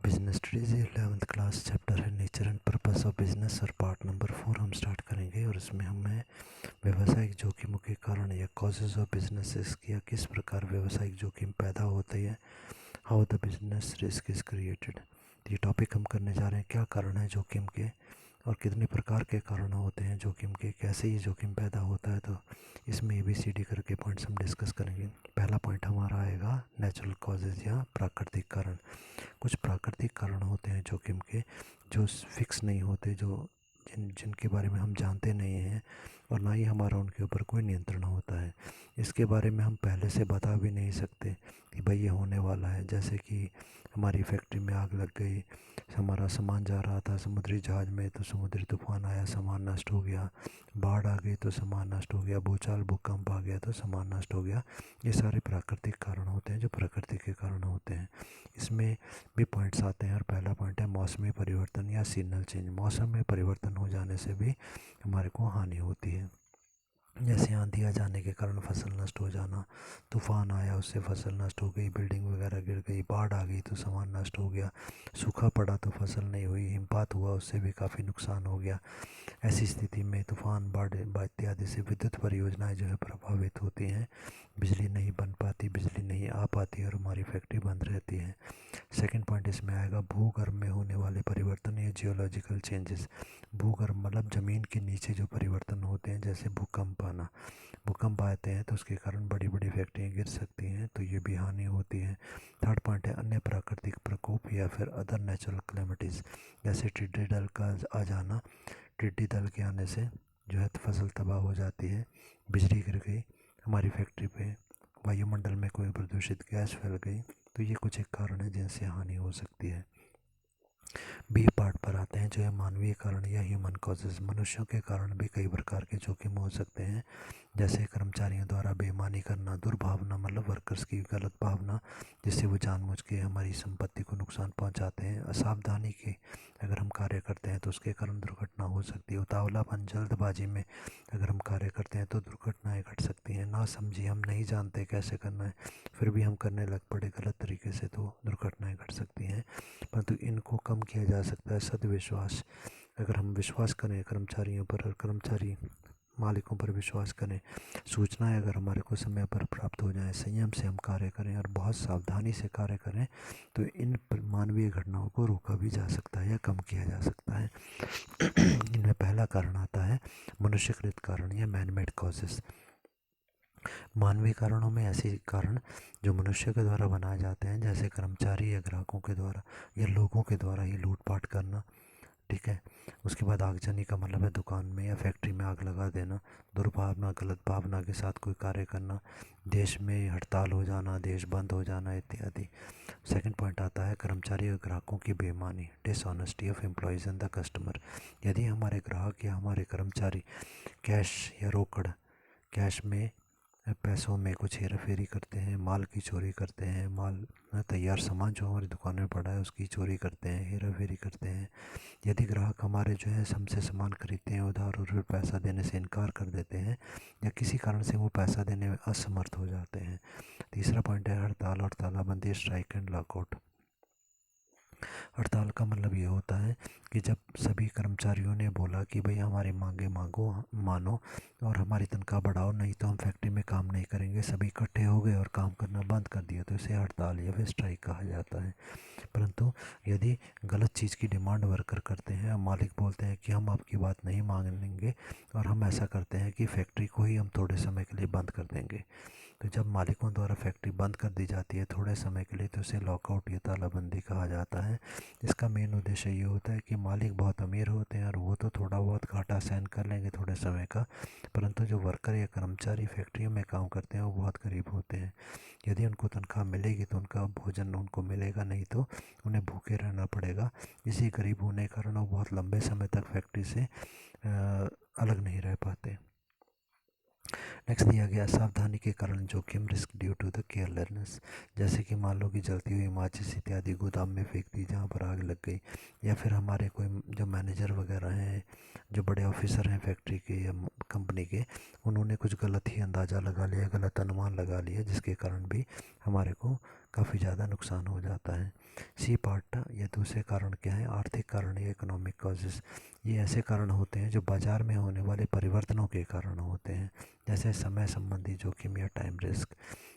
Business studies 11th class chapter है nature and purpose of business और part number 4 हम start करेंगे। और इसमें हमें व्यवसायिक जोखिमों के कारण या कॉजेज ऑफ बिजनेसेस या किस प्रकार व्यवसायिक जोखिम पैदा होते हैं, how the business risk is created, ये टॉपिक हम करने जा रहे हैं। क्या कारण है जोखिम के और कितने प्रकार के कारण होते हैं जोखिम के, कैसे ये जोखिम पैदा होता है। तो इसमें ABCD करके पॉइंट्स हम डिस्कस करेंगे। पहला पॉइंट हमारा आएगा नेचुरल कॉजेज़ या प्राकृतिक कारण। कुछ प्राकृतिक कारण होते हैं जोखिम के जो फिक्स नहीं होते, जो जिनके बारे में हम जानते नहीं हैं और ना ही हमारा उनके ऊपर कोई नियंत्रण होता है। इसके बारे में हम पहले से बता भी नहीं सकते कि भाई ये होने वाला है। जैसे कि हमारी फैक्ट्री में आग लग गई, हमारा सामान जा रहा था समुद्री जहाज़ में तो समुद्री तूफान आया, सामान नष्ट हो गया। बाढ़ आ गई तो सामान नष्ट हो गया। भूचाल भूकंप आ गया तो सामान नष्ट हो गया। ये सारे प्राकृतिक कारण होते हैं जो प्रकृति के कारण होते हैं। इसमें भी पॉइंट्स आते हैं और पहला पॉइंट है मौसमी परिवर्तन या सीजनल चेंज। मौसम में परिवर्तन हो जाने से भी हमारे को हानि होती है। जैसे आंधी आ जाने के कारण फसल नष्ट हो जाना, तूफान आया उससे फसल नष्ट हो गई, बिल्डिंग वगैरह गिर गई, बाढ़ आ गई तो सामान नष्ट हो गया, सूखा पड़ा तो फसल नहीं हुई, हिमपात हुआ उससे भी काफ़ी नुकसान हो गया। ऐसी स्थिति में तूफान, बाढ़ इत्यादि से विद्युत परियोजनाएं जो है प्रभावित होती हैं। बिजली नहीं बन पाती, बिजली नहीं आ पाती और हमारी फैक्ट्री बंद रहती है। सेकंड पॉइंट इसमें आएगा भूगर्भ में होने वाले परिवर्तन या जियोलॉजिकल चेंजेस। भूगर्भ मतलब ज़मीन के नीचे जो परिवर्तन होते हैं, जैसे भूकंप आना। भूकंप आते हैं तो उसके कारण बड़ी बड़ी फैक्ट्रियाँ गिर सकती हैं, तो ये भी हानि होती है। थर्ड पॉइंट है अन्य प्राकृतिक प्रकोप या फिर अदर नेचुरल क्लेमिटीज़। जैसे टिड्डी दल का आ जाना, टिड्डी दल के आने से जो है फसल तबाह हो जाती है। बिजली गिर गई हमारी फैक्ट्री पे, वायुमंडल में कोई प्रदूषित गैस फैल गई, तो ये कुछ एक कारण है जिनसे हानि हो सकती है। बी पार्ट पर आते हैं जो है मानवीय कारण या ह्यूमन कॉजेज। मनुष्यों के कारण भी कई प्रकार के जोखिम हो सकते हैं। जैसे कर्मचारियों द्वारा बेईमानी करना, दुर्भावना मतलब वर्कर्स की गलत भावना जिससे वो जानबूझ के हमारी संपत्ति को नुकसान पहुंचाते हैं। असावधानी के अगर हम कार्य करते हैं तो उसके कारण दुर्घटना हो सकती है। उतावलापन, जल्दबाजी में अगर हम कार्य करते हैं तो दुर्घटनाएं घट सकती हैं। ना समझी, हम नहीं जानते कैसे करना है फिर भी हम करने लग पड़े गलत तरीके से, तो दुर्घटनाएं घट सकती हैं। परंतु इनको कम किया जा सकता है सदविश्वास। अगर हम विश्वास करें कर्मचारियों पर और कर्मचारी मालिकों पर विश्वास करें, सूचनाएं अगर हमारे को समय पर प्राप्त हो जाएं, संयम से हम कार्य करें और बहुत सावधानी से कार्य करें, तो इन मानवीय घटनाओं को रोका भी जा सकता है या कम किया जा सकता है। इनमें पहला कारण आता है मनुष्यकृत कारण या मैनमेड कॉजेस। मानवीय कारणों में ऐसे कारण जो मनुष्य के द्वारा बनाए जाते हैं, जैसे कर्मचारी या ग्राहकों के द्वारा या लोगों के द्वारा ही लूटपाट करना, ठीक है। उसके बाद आगजनी का मतलब है दुकान में या फैक्ट्री में आग लगा देना। दुर्भावना, गलत भावना के साथ कोई कार्य करना, देश में हड़ताल हो जाना, देश बंद हो जाना इत्यादि। सेकंड पॉइंट आता है कर्मचारी और ग्राहकों की बेईमानी, dishonesty of employees and the customer. यदि हमारे ग्राहक या हमारे कर्मचारी कैश या रोकड़, कैश में पैसों में कुछ हेरा फेरी करते हैं, माल की चोरी करते हैं, माल तैयार सामान जो हमारी दुकान में पड़ा है उसकी चोरी करते हैं, हेरा फेरी करते हैं। यदि ग्राहक हमारे जो है हमसे सामान खरीदते हैं उधार और फिर पैसा देने से इनकार कर देते हैं या किसी कारण से वो पैसा देने में असमर्थ हो जाते हैं। तीसरा पॉइंट है हड़ताल और तालाबंदी, स्ट्राइक एंड लॉकआउट। हड़ताल का मतलब ये होता है कि जब सभी कर्मचारियों ने बोला कि भाई हमारी मांगे मांगो, मानो और हमारी तनख्वाह बढ़ाओ, नहीं तो हम फैक्ट्री में काम नहीं करेंगे, सभी इकट्ठे हो गए और काम करना बंद कर दिया, तो इसे हड़ताल या फिर स्ट्राइक कहा जाता है। परंतु यदि गलत चीज़ की डिमांड वर्कर करते हैं, मालिक बोलते हैं कि हम आपकी बात नहीं मानेंगे और हम ऐसा करते हैं कि फैक्ट्री को ही हम थोड़े समय के लिए बंद कर देंगे, तो जब मालिकों द्वारा फैक्ट्री बंद कर दी जाती है थोड़े समय के लिए, तो उसे लॉकआउट या तालाबंदी कहा जाता है। इसका मेन उद्देश्य ये होता है कि मालिक बहुत अमीर होते हैं और वो तो थोड़ा बहुत घाटा सहन कर लेंगे थोड़े समय का, परंतु जो वर्कर या कर्मचारी फैक्ट्रियों में काम करते हैं वो बहुत गरीब होते हैं। यदि उनको तनख्वाह मिलेगी तो उनका भोजन उनको मिलेगा, नहीं तो उन्हें भूखे रहना पड़ेगा। इसी गरीब होने के कारण वो बहुत लंबे समय तक फैक्ट्री से अलग नहीं रह पाते। नेक्स्ट दिया गया सावधानी के कारण जोखिम, risk due to the carelessness. जैसे कि मान लो कि जलती हुई माचिस इत्यादि गोदाम में फेंक दी जहाँ पर आग लग गई, या फिर हमारे कोई जो मैनेजर वगैरह हैं, जो बड़े ऑफिसर हैं फैक्ट्री के या कंपनी के, उन्होंने कुछ गलत ही अंदाज़ा लगा लिया, गलत अनुमान लगा लिया, जिसके कारण भी हमारे को काफ़ी ज़्यादा नुकसान हो जाता है। सी पार्ट या दूसरे कारण क्या है, आर्थिक कारण या इकोनॉमिक कॉजेज़। ये ऐसे कारण होते हैं जो बाज़ार में होने वाले परिवर्तनों के कारण होते हैं, जैसे समय संबंधी जोखिम या टाइम रिस्क।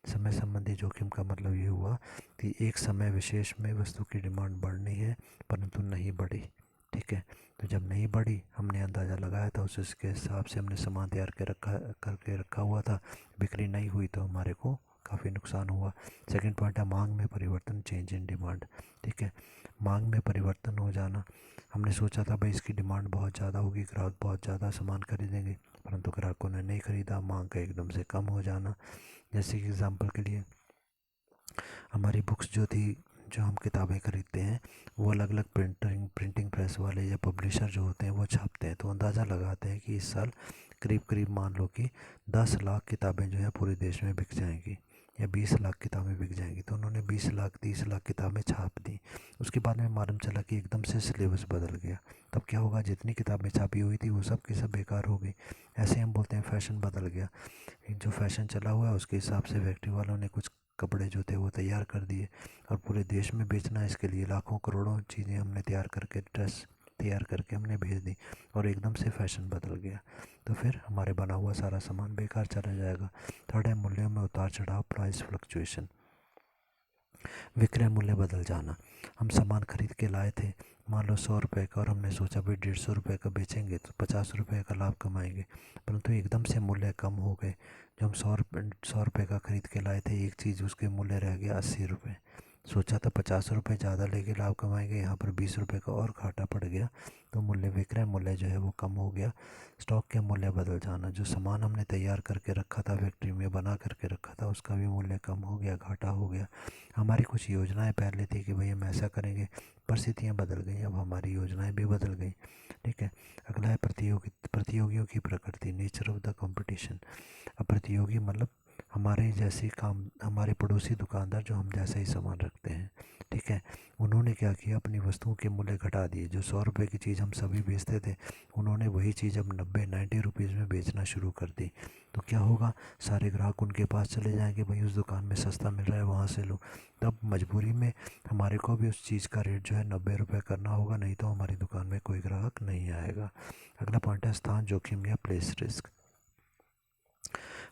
समय संबंधी जोखिम का मतलब ये हुआ कि एक समय विशेष में वस्तु की डिमांड बढ़नी है परंतु नहीं बढ़ी, ठीक है। तो जब नहीं बढ़ी, हमने अंदाज़ा लगाया था, उसके हिसाब से हमने सामान तैयार करके रखा हुआ था, बिक्री नहीं हुई तो हमारे को काफ़ी नुकसान हुआ। सेकंड पॉइंट है मांग में परिवर्तन, चेंज इन डिमांड, ठीक है। मांग में परिवर्तन हो जाना, हमने सोचा था भाई इसकी डिमांड बहुत ज़्यादा होगी, ग्राहक बहुत ज़्यादा सामान खरीदेंगे, परंतु ग्राहकों ने नहीं खरीदा, मांग का एकदम से कम हो जाना। जैसे कि एग्ज़ाम्पल के लिए हमारी बुक्स जो थी, जो हम किताबें खरीदते हैं, वो अलग अलग प्रिंटिंग प्रेस वाले या पब्लिशर जो होते हैं वो छापते हैं, तो अंदाज़ा लगाते हैं कि इस साल करीब करीब मान लो कि 10 लाख किताबें जो है पूरे देश में बिक जाएंगी या 20 लाख किताबें बिक जाएंगी। तो उन्होंने 20 लाख 30 लाख किताबें छाप दी। उसके बाद में मालूम चला कि एकदम से सिलेबस बदल गया, तब क्या होगा, जितनी किताबें छापी हुई थी वो सब की सब बेकार हो गई। ऐसे हम बोलते हैं फैशन बदल गया। जो फैशन चला हुआ है उसके हिसाब से फैक्ट्री वालों ने कुछ कपड़े जो थे वो तैयार कर दिए, और पूरे देश में बेचना है, इसके लिए लाखों करोड़ों चीज़ें हमने तैयार करके, ड्रेस तैयार करके हमने भेज दी, और एकदम से फैशन बदल गया, तो फिर हमारे बना हुआ सारा सामान बेकार चला जाएगा। थर्ड है मूल्यों में उतार चढ़ाव, प्राइस फ्लक्चुएशन। विक्रय मूल्य बदल जाना, हम सामान खरीद के लाए थे, मान लो 100 रुपये का, और हमने सोचा भाई 150 रुपये का बेचेंगे तो 50 रुपये का लाभ कमाएंगे, परंतु एकदम से मूल्य कम हो गए। जो हम 100 रुपये का खरीद के लाए थे एक चीज़, उसके मूल्य रह गया 80 रुपये। सोचा था 50 रुपये ज़्यादा लेके लाभ कमाएंगे, यहाँ पर 20 रुपये का और घाटा पड़ गया, तो मूल्य, विक्रय मूल्य जो है वो कम हो गया। स्टॉक के मूल्य बदल जाना, जो सामान हमने तैयार करके रखा था, फैक्ट्री में बना करके रखा था, उसका भी मूल्य कम हो गया, घाटा हो गया। हमारी कुछ योजनाएं पहले थी कि भाई हम ऐसा करेंगे, परिस्थितियाँ बदल गई, अब हमारी योजनाएं भी बदल गई, ठीक है। अगला है प्रतियोगियों की प्रकृति, नेचर ऑफ द कंपटीशन। अब प्रतियोगी मतलब हमारे जैसे काम, हमारे पड़ोसी दुकानदार जो हम जैसा ही सामान रखते हैं, ठीक है, उन्होंने क्या किया, अपनी वस्तुओं के मूल्य घटा दिए। जो 100 रुपये की चीज़ हम सभी बेचते थे, उन्होंने वही चीज़ अब 90-90 रुपीज़ में बेचना शुरू कर दी। तो क्या होगा, सारे ग्राहक उनके पास चले जाएंगे, भाई उस दुकान में सस्ता मिल रहा है वहाँ से लो। तब मजबूरी में हमारे को भी उस चीज़ का रेट जो है 90 रुपये करना होगा, नहीं तो हमारी दुकान में कोई ग्राहक नहीं आएगा। अगला पॉइंट है स्थान जोखिम या प्लेस रिस्क।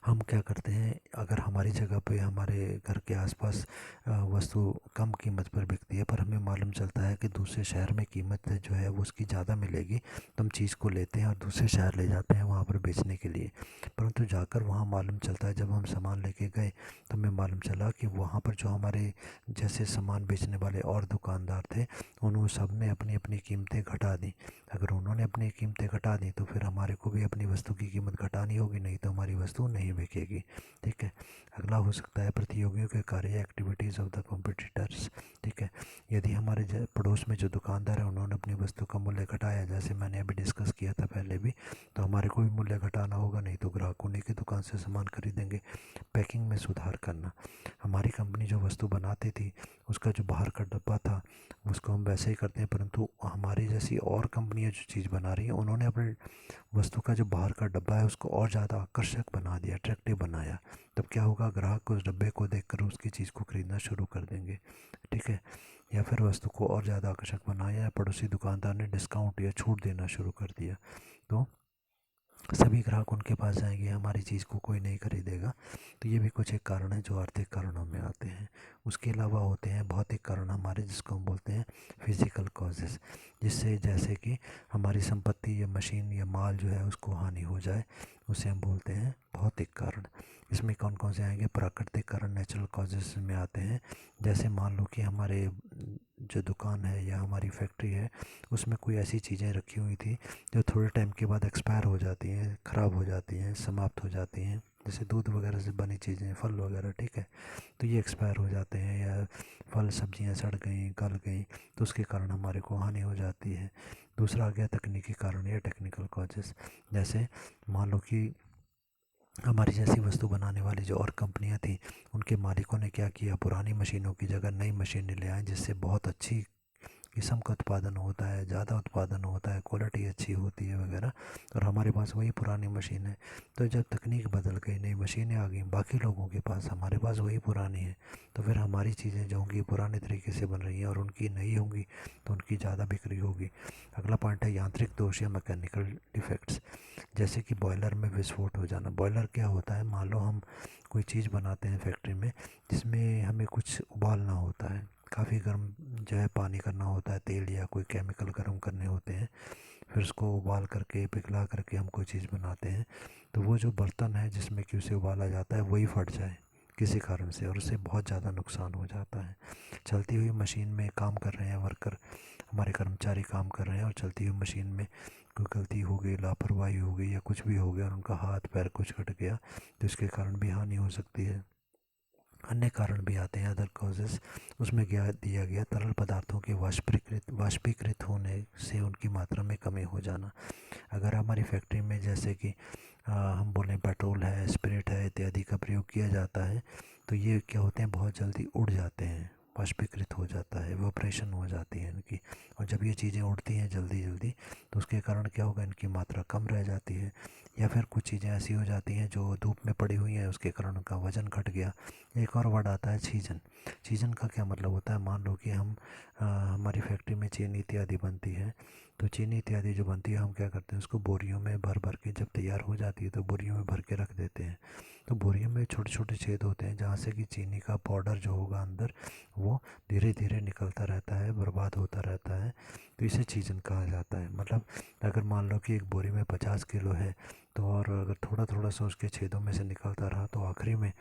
हम क्या करते हैं, अगर हमारी जगह पे, हमारे घर के आसपास वस्तु कम कीमत पर बिकती है, पर हमें मालूम चलता है कि दूसरे शहर में कीमत जो है वो उसकी ज़्यादा मिलेगी, तो हम चीज़ को लेते हैं और दूसरे शहर ले जाते हैं वहाँ पर बेचने के लिए। परंतु जाकर वहाँ मालूम चलता है, जब हम सामान लेके गए तो हमें मालूम चला कि वहाँ पर जो हमारे जैसे सामान बेचने वाले और दुकानदार थे, उन्होंने सब ने अपनी अपनी कीमतें घटा दी। अगर उन्होंने अपनी कीमतें घटा दी तो फिर हमारे को भी अपनी वस्तु की कीमत घटानी होगी, नहीं तो हमारी वस्तु नहीं बिकेगी, ठीक है। अगला हो सकता है प्रतियोगियों के कार्य, एक्टिविटीज़ ऑफ द कॉम्पिटिटर्स, ठीक है। यदि हमारे पड़ोस में जो दुकानदार है उन्होंने अपनी वस्तु का मूल्य घटाया, जैसे मैंने अभी डिस्कस किया था पहले भी, तो हमारे को भी मूल्य घटाना होगा, नहीं तो ग्राहक उन्हीं की दुकान से सामान खरीदेंगे। पैकिंग में सुधार करना, हमारी कंपनी जो वस्तु बनाती थी उसका जो बाहर का डब्बा था उसको हम वैसे ही करते हैं, परंतु हमारी जैसी और कंपनियां जो चीज़ बना रही हैं उन्होंने अपने वस्तु का जो बाहर का डब्बा है उसको और ज़्यादा आकर्षक बना दिया, अट्रैक्टिव बनाया। तब क्या होगा, ग्राहक उस डब्बे को देखकर उसकी चीज़ को खरीदना शुरू कर देंगे, ठीक है। या फिर वस्तु को और ज़्यादा आकर्षक बनाया, या पड़ोसी दुकानदार ने डिस्काउंट या छूट देना शुरू कर दिया, तो सभी ग्राहक उनके पास जाएंगे, हमारी चीज़ को कोई नहीं खरीदेगा। तो ये भी कुछ एक कारण है जो आर्थिक कारणों में आते हैं। उसके अलावा होते हैं भौतिक कारण हमारे, जिसको हम बोलते हैं फिजिकल कॉजेज़, जिससे जैसे कि हमारी संपत्ति या मशीन या माल जो है उसको हानि हो जाए, उसे हम बोलते हैं भौतिक कारण। इसमें कौन कौन से आएंगे, प्राकृतिक कारण, नेचुरल कॉजेज़ में आते हैं। जैसे मान लो कि हमारे जो दुकान है या हमारी फैक्ट्री है उसमें कोई ऐसी चीज़ें रखी हुई थी जो थोड़े टाइम के बाद एक्सपायर हो जाती हैं, ख़राब हो जाती हैं, समाप्त हो जाती हैं, जैसे दूध वगैरह से बनी चीज़ें, फल वगैरह, ठीक है। तो ये एक्सपायर हो जाते हैं, या फल सब्जियां सड़ गई, गल गई, तो उसके कारण हमारे को हानि हो जाती है। दूसरा आ गया तकनीकी कारण या टेक्निकल कॉजेज़। जैसे मान लो कि हमारी जैसी वस्तु बनाने वाली जो और कंपनियां थी, उनके मालिकों ने क्या किया, पुरानी मशीनों की जगह नई मशीनें ले आए, जिससे बहुत अच्छी किस्म का उत्पादन होता है, ज़्यादा उत्पादन होता है, क्वालिटी अच्छी होती है वगैरह, और हमारे पास वही पुरानी मशीन है। तो जब तकनीक बदल गई, नई मशीनें आ गई बाकी लोगों के पास, हमारे पास वही पुरानी है, तो फिर हमारी चीज़ें जो होंगी पुराने तरीके से बन रही हैं और उनकी नई होंगी तो उनकी ज़्यादा बिक्री होगी। अगला पॉइंट है यांत्रिक दोष या मैकेनिकल डिफेक्ट्स। जैसे कि बॉयलर में विस्फोट हो जाना। बॉयलर क्या होता है, मान लो हम कोई चीज़ बनाते हैं फैक्ट्री में जिसमें हमें कुछ उबालना होता है, काफ़ी गर्म जो है पानी करना होता है, तेल या कोई केमिकल गर्म करने होते हैं, फिर उसको उबाल करके पिघला करके हम कोई चीज़ बनाते हैं। तो वो जो बर्तन है जिसमें कि उसे उबाला जाता है वही फट जाए किसी कारण से, और उससे बहुत ज़्यादा नुकसान हो जाता है। चलती हुई मशीन में काम कर रहे हैं वर्कर, हमारे कर्मचारी काम कर रहे हैं और चलती हुई मशीन में कोई गलती हो गई, लापरवाही हो गई या कुछ भी हो गया और उनका हाथ पैर कुछ कट गया तो इसके कारण भी हानि हो सकती है। अन्य कारण भी आते हैं, अदर कॉजेज़। उसमें दिया गया तरल पदार्थों के वाष्पीकृत होने से उनकी मात्रा में कमी हो जाना। अगर हमारी फैक्ट्री में जैसे कि हम बोलें पेट्रोल है, स्पिरिट है इत्यादि का प्रयोग किया जाता है, तो ये क्या होते हैं, बहुत जल्दी उड़ जाते हैं, वाष्पीकृत हो जाता है, इवैपोरेशन हो जाती है इनकी। और जब ये चीज़ें उड़ती हैं जल्दी जल्दी तो उसके कारण क्या होगा, इनकी मात्रा कम रह जाती है। या फिर कुछ चीज़ें ऐसी हो जाती हैं जो धूप में पड़ी हुई हैं, उसके कारण उनका वज़न घट गया। एक और वर्ड आता है छीजन। छीजन का क्या मतलब होता है, मान लो कि हम हमारी फैक्ट्री में चीनी इत्यादि बनती है, तो चीनी इत्यादि जो बनती है हम क्या करते हैं, उसको बोरियों में भर भर के जब तैयार हो जाती है तो बोरियों में भर के रख देते हैं। तो बोरियों में छोटे छोटे छेद होते हैं जहाँ से कि चीनी का पाउडर जो होगा अंदर वो धीरे धीरे निकलता रहता है, बर्बाद होता रहता है। तो इसे छीजन कहा जाता है। मतलब अगर मान लो कि एक बोरी में 50 किलो है, तो और अगर थोड़ा थोड़ा सा उसके छेदों में से निकलता रहा तो आखिरी में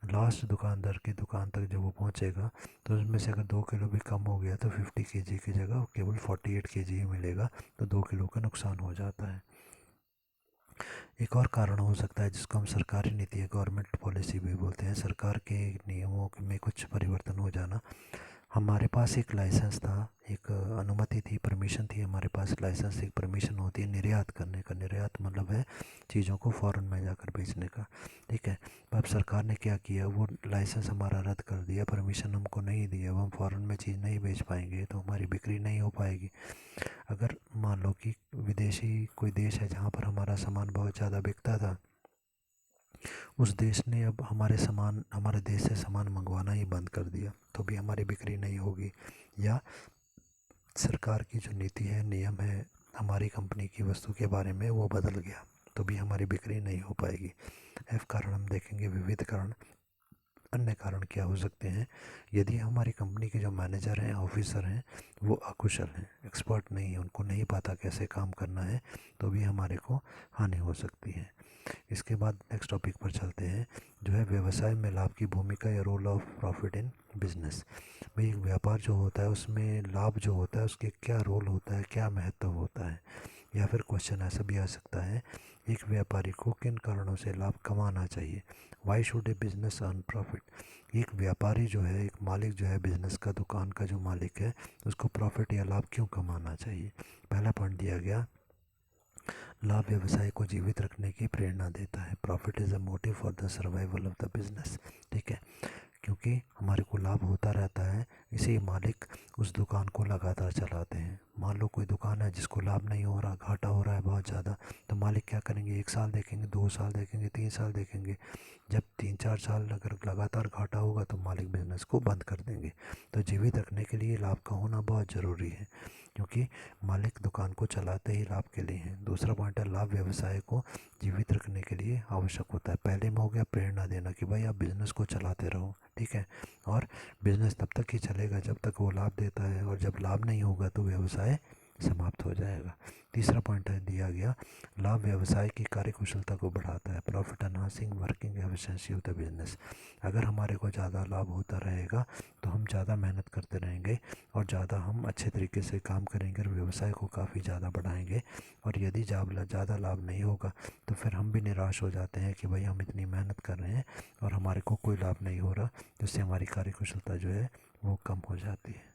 लास्ट दुकानदार की दुकान तक जब वो पहुंचेगा तो उसमें से अगर 2 किलो भी कम हो गया तो 50 kg की जगह केवल 48 kg ही मिलेगा, तो 2 किलो का नुकसान हो जाता है। एक और कारण हो सकता है जिसको हम सरकारी नीति या गवर्नमेंट पॉलिसी भी बोलते हैं, सरकार के नियमों में कुछ परिवर्तन हो जाना। हमारे पास एक लाइसेंस था, एक अनुमति थी, परमिशन थी, हमारे पास लाइसेंस एक परमिशन होती है निर्यात करने का। निर्यात मतलब है चीज़ों को फ़ॉरेन में जाकर बेचने का, ठीक है। अब सरकार ने क्या किया, वो लाइसेंस हमारा रद्द कर दिया, परमिशन हमको नहीं दी, अब हम फ़ॉरेन में चीज़ नहीं बेच पाएंगे तो हमारी बिक्री नहीं हो पाएगी। अगर मान लो कि विदेशी कोई देश है जहाँ पर हमारा सामान बहुत ज़्यादा बिकता था, उस देश ने अब हमारे देश से सामान मंगवाना ही बंद कर दिया, तो भी हमारी बिक्री नहीं होगी। या सरकार की जो नीति है, नियम है हमारी कंपनी की वस्तु के बारे में वो बदल गया, तो भी हमारी बिक्री नहीं हो पाएगी। एफ कारण हम देखेंगे विविध कारण। अन्य कारण क्या हो सकते हैं, यदि हमारी कंपनी के जो मैनेजर हैं, ऑफिसर हैं, वो अकुशल हैं, एक्सपर्ट नहीं है, उनको नहीं पता कैसे काम करना है, तो भी हमारे को हानि हो सकती है। इसके बाद नेक्स्ट टॉपिक पर चलते हैं, जो है व्यवसाय में लाभ की भूमिका या role of profit in business. भाई एक व्यापार जो होता है उसमें लाभ जो होता है उसके क्या रोल होता है, क्या महत्व होता है। या फिर क्वेश्चन ऐसा भी आ सकता है, एक व्यापारी को किन कारणों से लाभ कमाना चाहिए, why should A business earn profit. एक व्यापारी जो है, एक मालिक जो है बिजनेस का, दुकान का जो मालिक है, उसको प्रॉफिट या लाभ क्यों कमाना चाहिए। पहला पॉइंट दिया गया, लाभ व्यवसाय को जीवित रखने की प्रेरणा देता है। Profit is a motive for the survival of the business, ठीक है। क्योंकि हमारे को लाभ होता रहता है, इसी मालिक उस दुकान को लगातार चलाते हैं। मान लो कोई दुकान है जिसको लाभ नहीं हो रहा, घाटा हो रहा है बहुत ज़्यादा, तो मालिक क्या करेंगे, 1 साल देखेंगे, 2 साल देखेंगे, 3 साल देखेंगे। जब 3-4 साल अगर लगातार घाटा होगा तो मालिक बिजनेस को बंद कर देंगे। तो जीवित रखने के लिए लाभ का होना बहुत ज़रूरी है, क्योंकि मालिक दुकान को चलाते ही लाभ के लिए हैं। दूसरा पॉइंट है, लाभ व्यवसाय को जीवित रखने के लिए आवश्यक होता है। पहले में हो गया प्रेरणा देना कि भाई आप बिज़नेस को चलाते रहो, ठीक है। और बिज़नेस तब तक ही चलेगा जब तक वो लाभ देता है, और जब लाभ नहीं होगा तो व्यवसाय समाप्त हो जाएगा। तीसरा पॉइंट है दिया गया, लाभ व्यवसाय की कार्यकुशलता को बढ़ाता है। Profit enhancing working efficiency of the business. अगर हमारे को ज़्यादा लाभ होता रहेगा तो हम ज़्यादा मेहनत करते रहेंगे और ज़्यादा हम अच्छे तरीके से काम करेंगे और व्यवसाय को काफ़ी ज़्यादा बढ़ाएंगे। और यदि ज़्यादा लाभ नहीं होगा तो फिर हम भी निराश हो जाते हैं कि भाई हम इतनी मेहनत कर रहे हैं और हमारे को कोई लाभ नहीं हो रहा, जिससे हमारी कार्यकुशलता जो है वो कम हो जाती है।